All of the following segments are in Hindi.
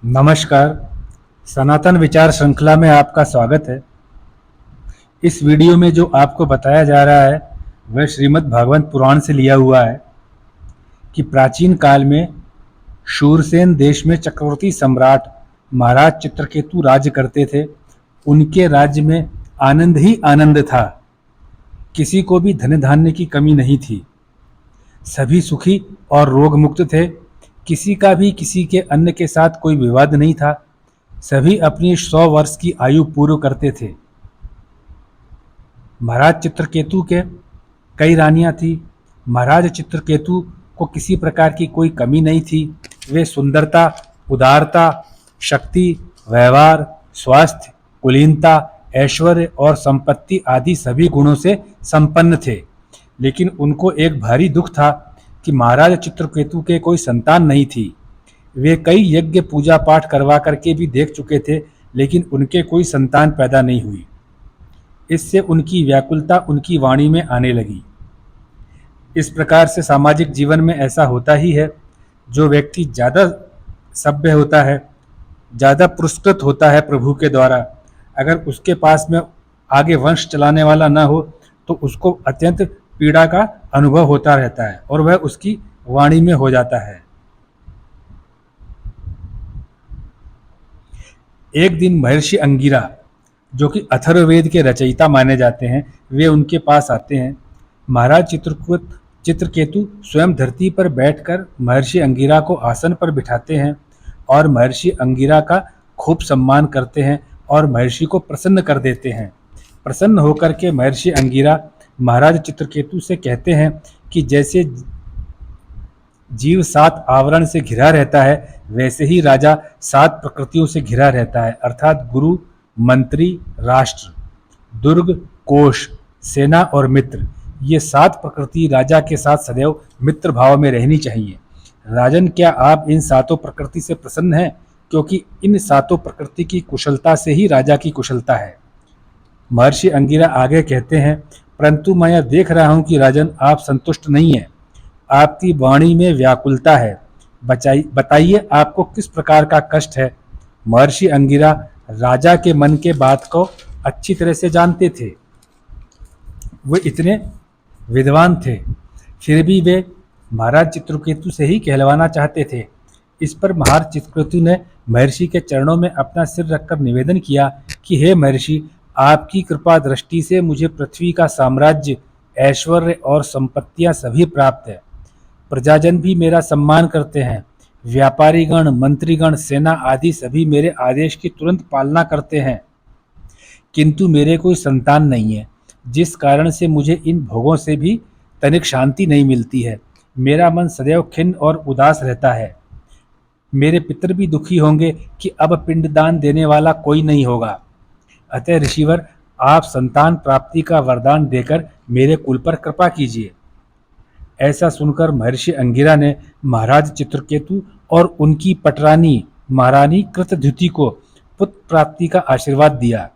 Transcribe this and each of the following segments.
नमस्कार। सनातन विचार श्रृंखला में आपका स्वागत है। इस वीडियो में जो आपको बताया जा रहा है वह श्रीमद् भागवत पुराण से लिया हुआ है कि प्राचीन काल में शूरसेन देश में चक्रवर्ती सम्राट महाराज चित्रकेतु राज्य करते थे। उनके राज्य में आनंद ही आनंद था। किसी को भी धन धान्य की कमी नहीं थी। सभी सुखी और रोग मुक्त थे। किसी का भी किसी के अन्न के साथ कोई विवाद नहीं था। सभी अपनी 100 वर्ष की आयु पूर्ण करते थे। महाराज चित्रकेतु के कई रानियां थी। महाराज चित्रकेतु को किसी प्रकार की कोई कमी नहीं थी। वे सुंदरता, उदारता, शक्ति, व्यवहार, स्वास्थ्य, कुलीनता, ऐश्वर्य और संपत्ति आदि सभी गुणों से संपन्न थे। लेकिन उनको एक भारी दुख था कि महाराज चित्रकेतु के कोई संतान नहीं थी। वे कई यज्ञ पूजा पाठ करवा करके भी देख चुके थे, लेकिन उनके कोई संतान पैदा नहीं हुई। इससे उनकी व्याकुलता उनकी वाणी में आने लगी। इस प्रकार से सामाजिक जीवन में ऐसा होता ही है। जो व्यक्ति ज़्यादा सभ्य होता है, ज़्यादा पुरस्कृत होता है प्रभु के द्वारा, अगर उसके पास में आगे वंश चलाने वाला ना हो तो उसको अत्यंत पीड़ा का अनुभव होता रहता है और वह उसकी वाणी में हो जाता है। एक दिन महर्षि अंगिरा, जो कि अथर्ववेद के रचयिता माने जाते हैं, वे उनके पास आते हैं। महाराज चित्रकेतु स्वयं धरती पर बैठकर महर्षि अंगिरा को आसन पर बिठाते हैं और महर्षि अंगिरा का खूब सम्मान करते हैं और महर्षि को प्रसन्न कर देते हैं। प्रसन्न होकर के महर्षि अंगिरा महाराज चित्रकेतु से कहते हैं कि जैसे जीव 7 आवरण से घिरा रहता है, वैसे ही राजा 7 प्रकृतियों से घिरा रहता है, अर्थात गुरु, मंत्री, राष्ट्र, दुर्ग, कोष, सेना और मित्र। ये 7 प्रकृति राजा के साथ सदैव मित्र भाव में रहनी चाहिए। राजन, क्या आप इन 7 प्रकृति से प्रसन्न हैं? क्योंकि इन 7 प्रकृति की कुशलता से ही राजा की कुशलता है। महर्षि अंगिरा आगे कहते हैं, परंतु मैं यह देख रहा हूं कि राजन, आप संतुष्ट नहीं हैं। आपकी वाणी में व्याकुलता है। बताइए आपको किस प्रकार का कष्ट है। महर्षि अंगिरा राजा के मन के बात को अच्छी तरह से जानते थे। वे इतने विद्वान थे, फिर भी वे महाराज चित्रकेतु से ही कहलवाना चाहते थे। इस पर महाराज चित्रकेतु ने महर्षि के चरणों में अपना सिर रखकर निवेदन किया कि हे महर्षि, आपकी कृपा दृष्टि से मुझे पृथ्वी का साम्राज्य, ऐश्वर्य और संपत्तियां सभी प्राप्त है। प्रजाजन भी मेरा सम्मान करते हैं। व्यापारीगण, मंत्रीगण, सेना आदि सभी मेरे आदेश की तुरंत पालना करते हैं। किंतु मेरे कोई संतान नहीं है, जिस कारण से मुझे इन भोगों से भी तनिक शांति नहीं मिलती है। मेरा मन सदैव खिन्न और उदास रहता है। मेरे पितर भी दुखी होंगे कि अब पिंडदान देने वाला कोई नहीं होगा। अतः ऋषिवर, आप संतान प्राप्ति का वरदान देकर मेरे कुल पर कृपा कीजिए। ऐसा सुनकर महर्षि अंगिरा ने महाराज चित्रकेतु और उनकी पटरानी महारानी कृतद्युति को पुत्र प्राप्ति का आशीर्वाद दिया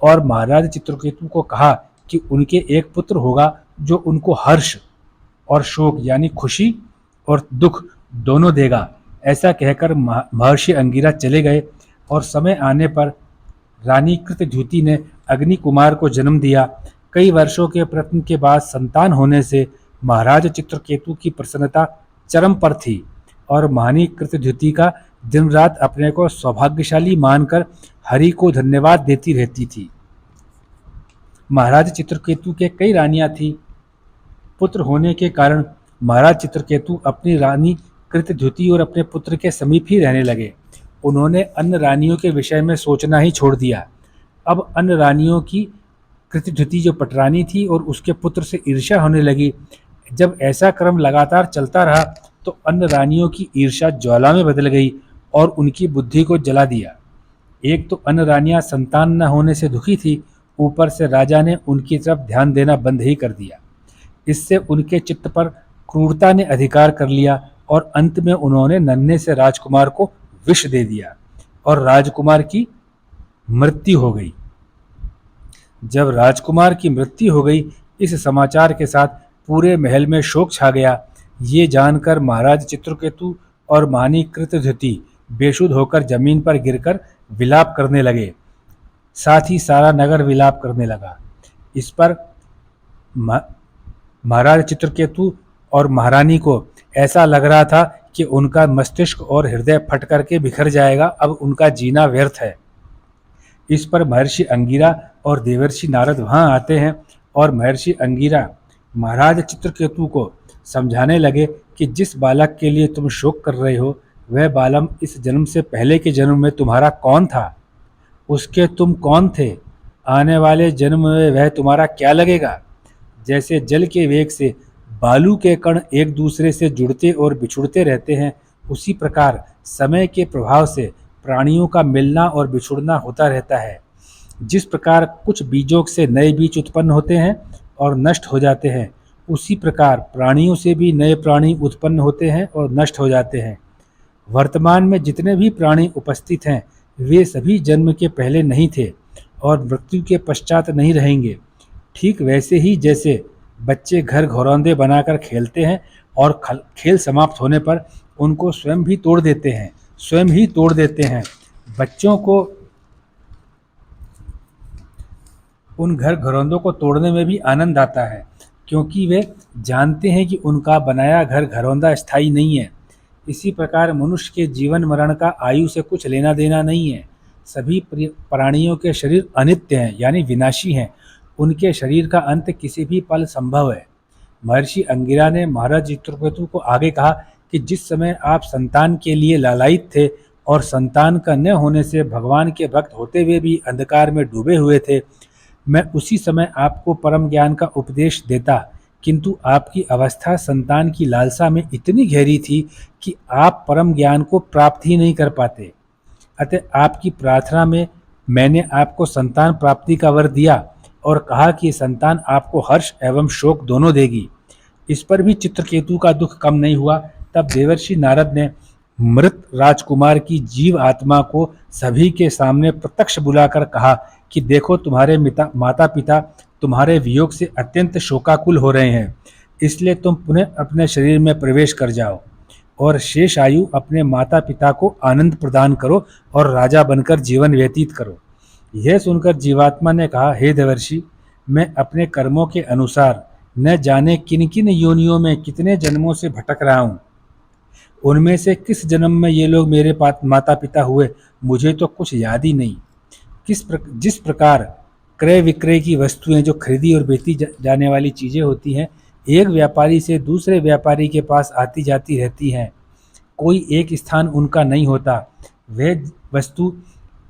और महाराज चित्रकेतु को कहा कि उनके एक पुत्र होगा जो उनको हर्ष और शोक यानी खुशी और दुख दोनों देगा। ऐसा कहकर महर्षि अंगिरा चले गए और समय आने पर रानी कृतद्युति ने अग्नि कुमार को जन्म दिया। कई वर्षों के प्रयत्न के बाद संतान होने से महाराज चित्रकेतु की प्रसन्नता चरम पर थी और महारानी कृतद्युति का दिन रात अपने को सौभाग्यशाली मानकर हरि को धन्यवाद देती रहती थी। महाराज चित्रकेतु के कई रानियां थी। पुत्र होने के कारण महाराज चित्रकेतु अपनी रानी कृतद्युति और अपने पुत्र के समीप ही रहने लगे। उन्होंने अन्य रानियों के विषय में सोचना ही छोड़ दिया। अब अन्य रानियों की कृतद्युति जो पटरानी थी और उसके पुत्र से ईर्ष्या होने लगी। जब ऐसा क्रम लगातार चलता रहा तो अन्य रानियों की ईर्ष्या ज्वाला में बदल गई और उनकी बुद्धि को जला दिया। एक तो अन्य रानियां संतान न होने से दुखी थी, ऊपर से राजा ने उनकी तरफ ध्यान देना बंद ही कर दिया। इससे उनके चित्त पर क्रूरता ने अधिकार कर लिया और अंत में उन्होंने नन्हे से राजकुमार को विष दे दिया और राजकुमार की मृत्यु हो गई। जब राजकुमार की मृत्यु हो गई, इस समाचार के साथ पूरे महल में शोक छा गया। ये जानकर महाराज चित्रकेतु और महारानी कृतद्युति बेसुध होकर जमीन पर गिरकर विलाप करने लगे। साथ ही सारा नगर विलाप करने लगा। इस पर महाराज चित्रकेतु और महारानी को ऐसा लग रहा था कि उनका मस्तिष्क और हृदय फट करके बिखर जाएगा, अब उनका जीना व्यर्थ है। इस पर महर्षि अंगिरा और देवर्षि नारद वहां आते हैं और महर्षि अंगिरा महाराज चित्रकेतु को समझाने लगे कि जिस बालक के लिए तुम शोक कर रहे हो वह बालक इस जन्म से पहले के जन्म में तुम्हारा कौन था, उसके तुम कौन थे, आने वाले जन्म में वह तुम्हारा क्या लगेगा। जैसे जल के वेग से बालू के कण एक दूसरे से जुड़ते और बिछुड़ते रहते हैं, उसी प्रकार समय के प्रभाव से प्राणियों का मिलना और बिछुड़ना होता रहता है। जिस प्रकार कुछ बीजों से नए बीज उत्पन्न होते हैं और नष्ट हो जाते हैं, उसी प्रकार प्राणियों से भी नए प्राणी उत्पन्न होते हैं और नष्ट हो जाते हैं। वर्तमान में जितने भी प्राणी उपस्थित हैं वे सभी जन्म के पहले नहीं थे और मृत्यु के पश्चात नहीं रहेंगे। ठीक वैसे ही जैसे बच्चे घर घरौंदे बनाकर खेलते हैं और खेल समाप्त होने पर उनको स्वयं ही तोड़ देते हैं। बच्चों को उन घर घरौंदों को तोड़ने में भी आनंद आता है, क्योंकि वे जानते हैं कि उनका बनाया घर घरौंदा स्थायी नहीं है। इसी प्रकार मनुष्य के जीवन मरण का आयु से कुछ लेना देना नहीं है। सभी प्राणियों के शरीर अनित्य हैं, यानी विनाशी हैं। उनके शरीर का अंत किसी भी पल संभव है। महर्षि अंगिरा ने महाराज चित्रकेतु को आगे कहा कि जिस समय आप संतान के लिए लालायित थे और संतान का न होने से भगवान के भक्त होते हुए भी अंधकार में डूबे हुए थे, मैं उसी समय आपको परम ज्ञान का उपदेश देता, किंतु आपकी अवस्था संतान की लालसा में इतनी गहरी थी कि आप परम ज्ञान को प्राप्त ही नहीं कर पाते। अतः आपकी प्रार्थना में मैंने आपको संतान प्राप्ति का वर दिया और कहा कि संतान आपको हर्ष एवं शोक दोनों देगी। इस पर भी चित्रकेतु का दुख कम नहीं हुआ। तब देवर्षि नारद ने मृत राजकुमार की जीव आत्मा को सभी के सामने प्रत्यक्ष बुलाकर कहा कि देखो, तुम्हारे माता पिता तुम्हारे वियोग से अत्यंत शोकाकुल हो रहे हैं, इसलिए तुम पुनः अपने शरीर में प्रवेश कर जाओ और शेष आयु अपने माता पिता को आनंद प्रदान करो और राजा बनकर जीवन व्यतीत करो। यह सुनकर जीवात्मा ने कहा, हे देवर्षि, मैं अपने कर्मों के अनुसार न जाने किन किन योनियों में कितने जन्मों से भटक रहा हूँ। उनमें से किस जन्म में ये लोग मेरे माता पिता हुए मुझे तो कुछ याद ही नहीं। जिस प्रकार क्रय विक्रय की वस्तुएं जो खरीदी और बेची जाने वाली चीज़ें होती हैं, एक व्यापारी से दूसरे व्यापारी के पास आती जाती रहती हैं, कोई एक स्थान उनका नहीं होता। वह वस्तु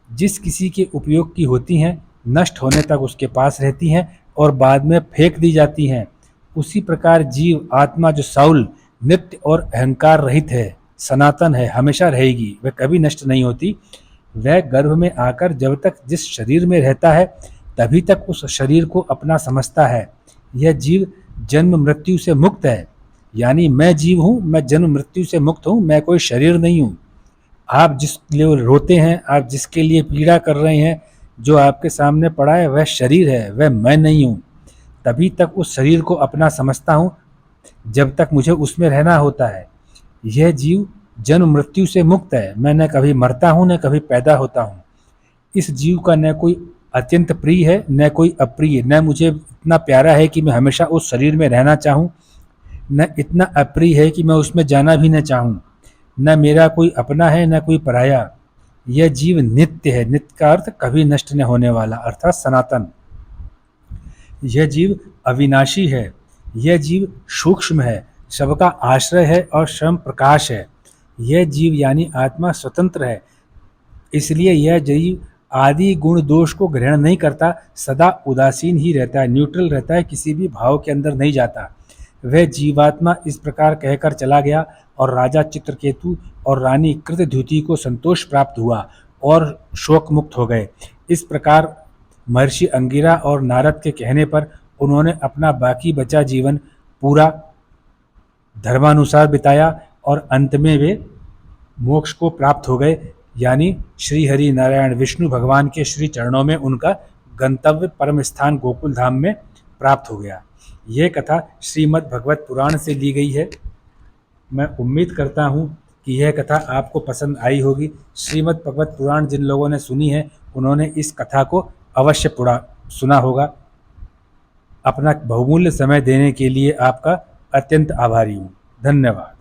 जिस किसी के उपयोग की होती हैं, नष्ट होने तक उसके पास रहती हैं और बाद में फेंक दी जाती हैं। उसी प्रकार जीव आत्मा जो साउल नित्य और अहंकार रहित है, सनातन है, हमेशा रहेगी, वह कभी नष्ट नहीं होती। वह गर्भ में आकर जब तक जिस शरीर में रहता है तभी तक उस शरीर को अपना समझता है। यह जीव जन्म मृत्यु से मुक्त है, यानी मैं जीव हूँ, मैं जन्म मृत्यु से मुक्त हूँ, मैं कोई शरीर नहीं हूँ। आप जिस लिए रोते हैं, आप जिसके लिए पीड़ा कर रहे हैं, जो आपके सामने पड़ा है वह शरीर है, वह मैं नहीं हूँ। तभी तक उस शरीर को अपना समझता हूँ जब तक मुझे उसमें रहना होता है। यह जीव जन्म मृत्यु से मुक्त है, मैं न कभी मरता हूँ न कभी पैदा होता हूँ। इस जीव का न कोई अत्यंत प्रिय है न कोई अप्रिय, न मुझे इतना प्यारा है कि मैं हमेशा उस शरीर में रहना चाहूँ, न इतना अप्रिय है कि मैं उसमें जाना भी न चाहूँ। न मेरा कोई अपना है न कोई पराया। यह जीव नित्य है, नित्य का अर्थ कभी नष्ट न होने वाला, अर्थात सनातन। यह जीव अविनाशी है, यह जीव सूक्ष्म है, सबका आश्रय है और स्वयं प्रकाश है। यह जीव यानी आत्मा स्वतंत्र है, इसलिए यह जीव आदि गुण दोष को ग्रहण नहीं करता, सदा उदासीन ही रहता है, न्यूट्रल रहता है, किसी भी भाव के अंदर नहीं जाता। वह जीवात्मा इस प्रकार कहकर चला गया और राजा चित्रकेतु और रानी कृतद्युति को संतोष प्राप्त हुआ और शोक मुक्त हो गए। इस प्रकार महर्षि अंगिरा और नारद के कहने पर उन्होंने अपना बाकी बचा जीवन पूरा धर्मानुसार बिताया और अंत में वे मोक्ष को प्राप्त हो गए, यानी श्री हरि नारायण विष्णु भगवान के श्री चरणों में उनका गंतव्य परम स्थान गोकुल धाम में प्राप्त हो गया। यह कथा श्रीमद् भगवत पुराण से ली गई है। मैं उम्मीद करता हूँ यह कथा आपको पसंद आई होगी। श्रीमद् भगवत पुराण जिन लोगों ने सुनी है उन्होंने इस कथा को अवश्य सुना होगा। अपना बहुमूल्य समय देने के लिए आपका अत्यंत आभारी हूँ। धन्यवाद।